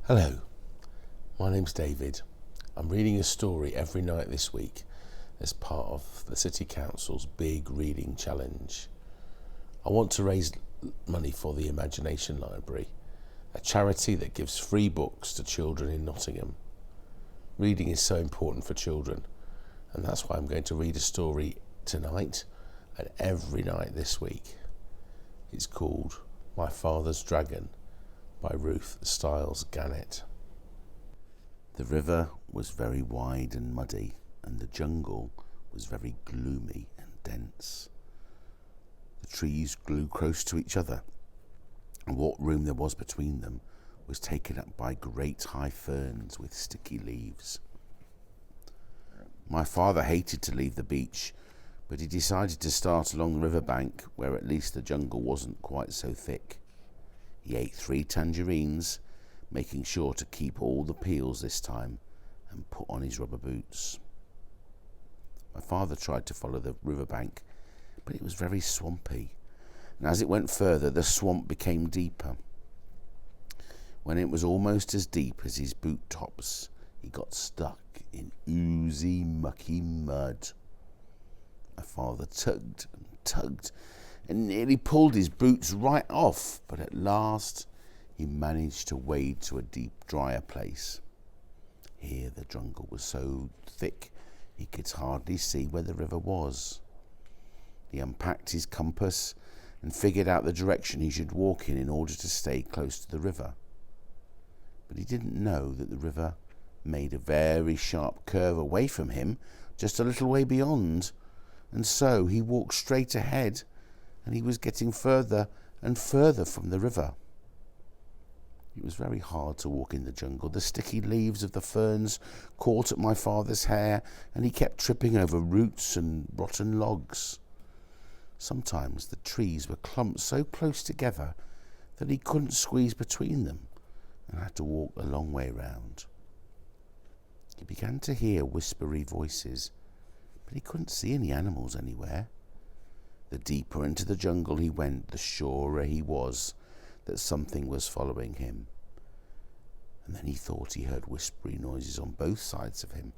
Hello, my name's David. I'm reading a story every night this week as part of the City Council's big reading challenge. I want to raise money for the Imagination Library, a charity that gives free books to children in Nottingham. Reading is so important for children, and that's why I'm going to read a story tonight and every night this week. It's called My Father's Dragon by Ruth Stiles Gannett. The river was very wide and muddy, and the jungle was very gloomy and dense. The trees grew close to each other, and what room there was between them was taken up by great high ferns with sticky leaves. My father hated to leave the beach, but he decided to start along the riverbank, where at least the jungle wasn't quite so thick. He ate 3 tangerines, making sure to keep all the peels this time, and put on his rubber boots. My father tried to follow the riverbank, but it was very swampy, and as it went further, the swamp became deeper. When it was almost as deep as his boot tops, he got stuck in oozy, mucky mud. My father tugged and tugged, and nearly pulled his boots right off, but at last he managed to wade to a deep, drier place. Here the jungle was so thick he could hardly see where the river was. He unpacked his compass and figured out the direction he should walk in order to stay close to the river. But he didn't know that the river made a very sharp curve away from him, just a little way beyond, and so he walked straight ahead, and he was getting further and further from the river. It was very hard to walk in the jungle. The sticky leaves of the ferns caught at my father's hair, and he kept tripping over roots and rotten logs. Sometimes the trees were clumped so close together that he couldn't squeeze between them and had to walk a long way round. He began to hear whispery voices, but he couldn't see any animals anywhere. The deeper into the jungle he went, the surer he was that something was following him. And then he thought he heard whispery noises on both sides of him,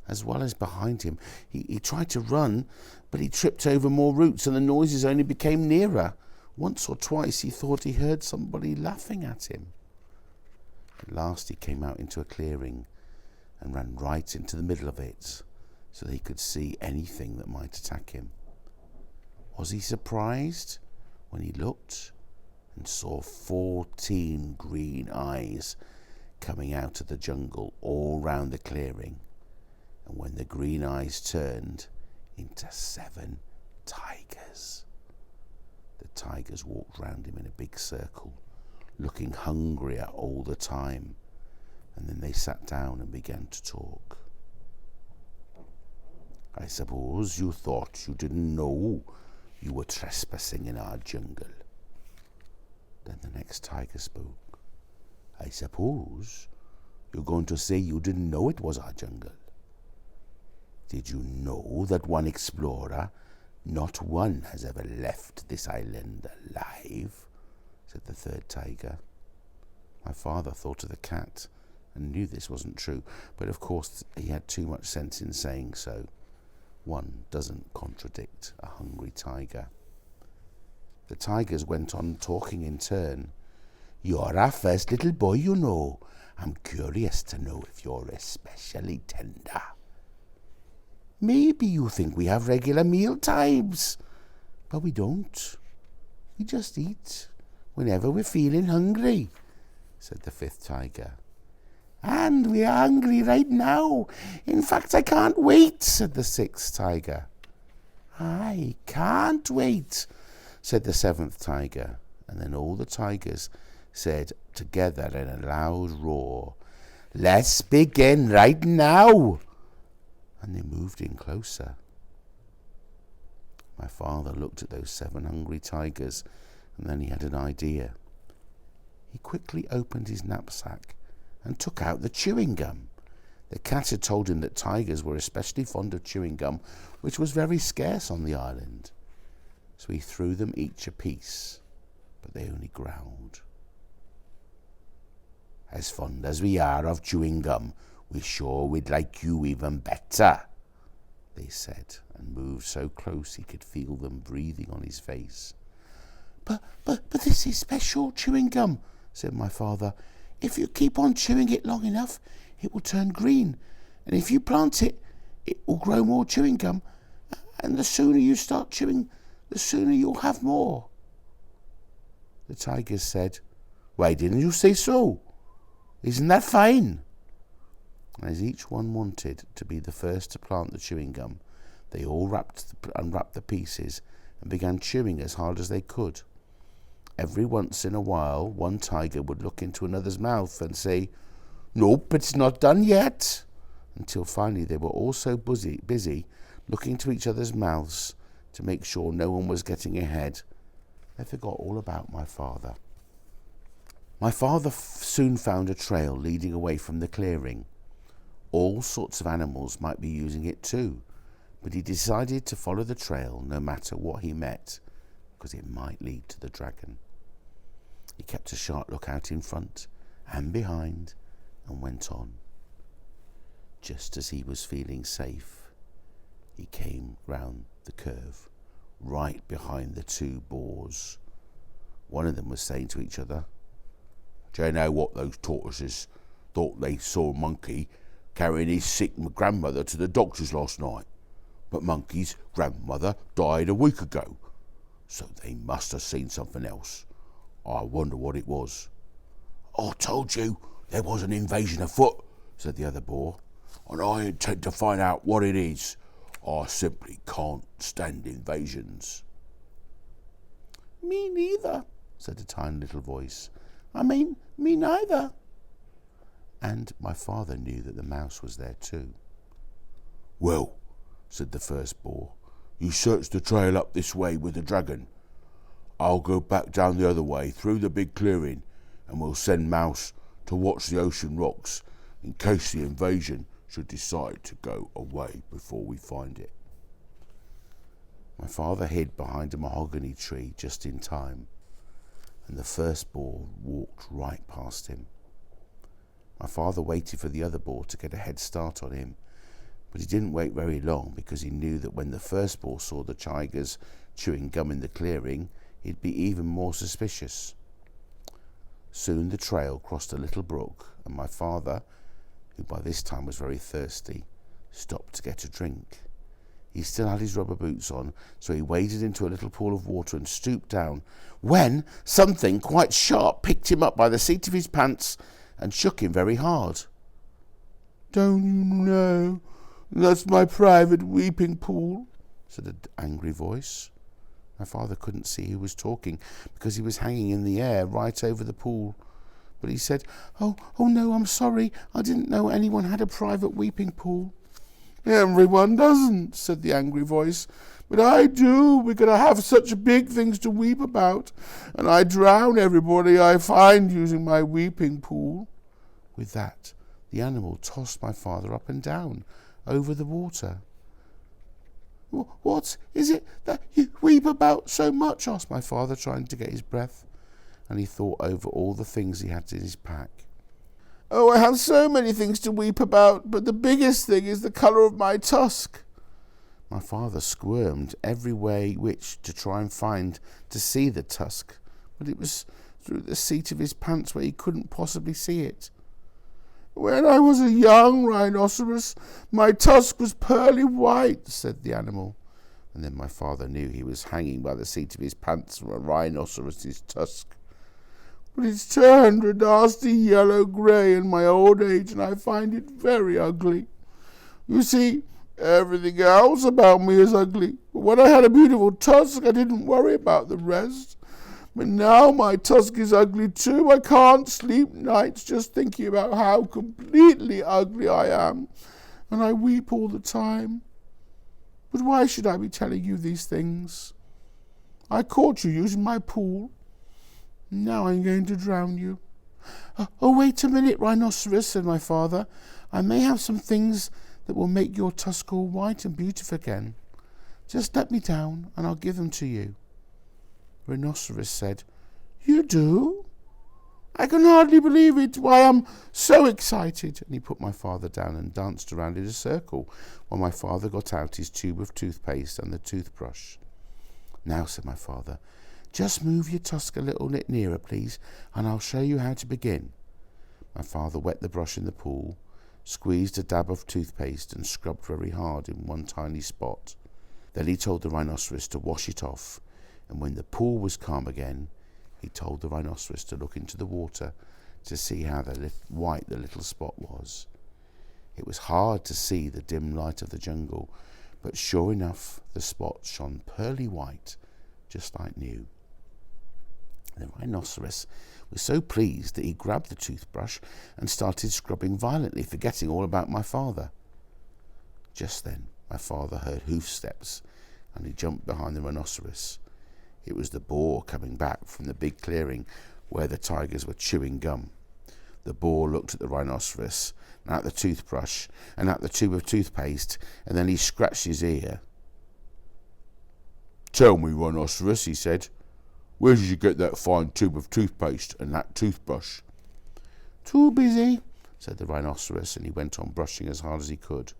as well as behind him. He tried to run, but he tripped over more roots, and the noises only became nearer. Once or twice he thought he heard somebody laughing at him. At last he came out into a clearing and ran right into the middle of it, so that he could see anything that might attack him. Was he surprised when he looked and saw 14 green eyes coming out of the jungle all round the clearing, and when the green eyes turned into 7 tigers. The tigers walked round him in a big circle, looking hungrier all the time, and then they sat down and began to talk. "I suppose you thought you didn't know you were trespassing in our jungle." Then the next tiger spoke. "I suppose you're going to say you didn't know it was our jungle. Did you know that one explorer, not one, has ever left this island alive?" said the third tiger. My father thought of the cat and knew this wasn't true, but of course he had too much sense in saying so. One doesn't contradict a hungry tiger. The tigers went on talking in turn. "You're our first little boy, you know. I'm curious to know if you're especially tender. Maybe you think we have regular meal times, but we don't. We just eat whenever we're feeling hungry," said the fifth tiger. "And we're hungry right now. In fact, I can't wait," said the sixth tiger. "I can't wait," said the seventh tiger. And then all the tigers said together in a loud roar, "Let's begin right now." And they moved in closer. My father looked at those 7 hungry tigers, and then he had an idea. He quickly opened his knapsack and took out the chewing gum. The cat had told him that tigers were especially fond of chewing gum, which was very scarce on the island. So he threw them each a piece, but they only growled. As fond as we are of chewing gum, we're sure we'd like you even better, they said, and moved so close he could feel them breathing on his face. But this is special chewing gum, said my father. If you keep on chewing it long enough, it will turn green, and if you plant it, it will grow more chewing gum, and the sooner you start chewing, the sooner you'll have more. The tigers said, Why didn't you say so? Isn't that fine? As each one wanted to be the first to plant the chewing gum, they all unwrapped the pieces and began chewing as hard as they could. Every once in a while, one tiger would look into another's mouth and say, Nope, it's not done yet, until finally they were all so busy looking to each other's mouths to make sure no one was getting ahead, they forgot all about my father. My father soon found a trail leading away from the clearing. All sorts of animals might be using it too, but he decided to follow the trail no matter what he met, because it might lead to the dragon. He kept a sharp lookout in front and behind and went on. Just as he was feeling safe, he came round the curve, right behind the two boars. One of them was saying to each other, Do you know what, those tortoises thought they saw a monkey carrying his sick grandmother to the doctor's last night, but Monkey's grandmother died a week ago, so they must have seen something else. I wonder what it was. I told you there was an invasion afoot, said the other boar, and I intend to find out what it is. I simply can't stand invasions. Me neither, said a tiny little voice. I mean, me neither. And my father knew that the mouse was there too. Well, said the first boar, you search the trail up this way with the dragon. I'll go back down the other way through the big clearing, and we'll send Mouse to watch the ocean rocks in case the invasion should decide to go away before we find it. My father hid behind a mahogany tree just in time, and the first boar walked right past him. My father waited for the other boar to get a head start on him, but he didn't wait very long, because he knew that when the first boar saw the tigers chewing gum in the clearing, he'd be even more suspicious. Soon the trail crossed a little brook, and my father, who by this time was very thirsty, stopped to get a drink. He still had his rubber boots on, so he waded into a little pool of water and stooped down, when something quite sharp picked him up by the seat of his pants and shook him very hard. Don't you know that's my private weeping pool? Said an angry voice. My father couldn't see who was talking, because he was hanging in the air right over the pool. But he said, Oh no, I'm sorry. I didn't know anyone had a private weeping pool. Everyone doesn't, said the angry voice. But I do. We're going to have such big things to weep about, and I drown everybody I find using my weeping pool. With that, the animal tossed my father up and down over the water. What is it that you weep about so much? Asked my father, trying to get his breath, and he thought over all the things he had in his pack. Oh, I have so many things to weep about, but the biggest thing is the colour of my tusk. My father squirmed every way which to try and see the tusk, but it was through the seat of his pants where he couldn't possibly see it. When I was a young rhinoceros, my tusk was pearly white, said the animal. And then my father knew he was hanging by the seat of his pants from a rhinoceros's tusk. But it's turned a nasty yellow-grey in my old age, and I find it very ugly. You see, everything else about me is ugly. But when I had a beautiful tusk, I didn't worry about the rest. But now my tusk is ugly too. I can't sleep nights just thinking about how completely ugly I am, and I weep all the time. But why should I be telling you these things? I caught you using my pool. Now I'm going to drown you. Oh, wait a minute, Rhinoceros, said my father. I may have some things that will make your tusk all white and beautiful again. Just let me down, and I'll give them to you. Rhinoceros said, You do? I can hardly believe it. Why, I'm so excited. And he put my father down and danced around in a circle while my father got out his tube of toothpaste and the toothbrush. Now, said my father, just move your tusk a little bit nearer, please, and I'll show you how to begin. My father wet the brush in the pool, squeezed a dab of toothpaste and scrubbed very hard in one tiny spot. Then he told the rhinoceros to wash it off, and when the pool was calm again, he told the rhinoceros to look into the water to see how white the little spot was. It was hard to see the dim light of the jungle, but sure enough, the spot shone pearly white, just like new. The rhinoceros was so pleased that he grabbed the toothbrush and started scrubbing violently, forgetting all about my father. Just then, my father heard hoof steps, and he jumped behind the rhinoceros. It was the boar coming back from the big clearing where the tigers were chewing gum. The boar looked at the rhinoceros, and at the toothbrush, and at the tube of toothpaste, and then he scratched his ear. "Tell me, rhinoceros," he said, "where did you get that fine tube of toothpaste and that toothbrush?" "Too busy," said the rhinoceros, and he went on brushing as hard as he could.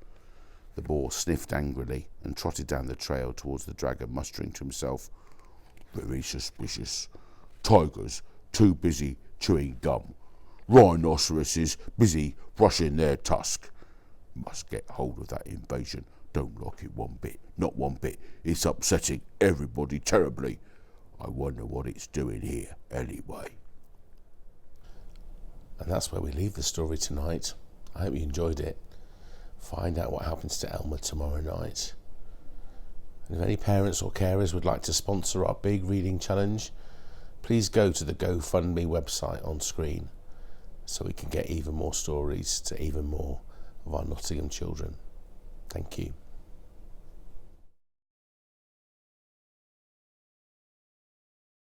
The boar sniffed angrily and trotted down the trail towards the dragon, muttering to himself, "Very suspicious. Tigers too busy chewing gum. Rhinoceroses busy brushing their tusk. Must get hold of that invasion. Don't like it one bit, not one bit. It's upsetting everybody terribly. I wonder what it's doing here anyway." And that's where we leave the story tonight. I hope you enjoyed it. Find out what happens to Elmer tomorrow night. And if any parents or carers would like to sponsor our big reading challenge, please go to the GoFundMe website on screen so we can get even more stories to even more of our Nottingham children. Thank you.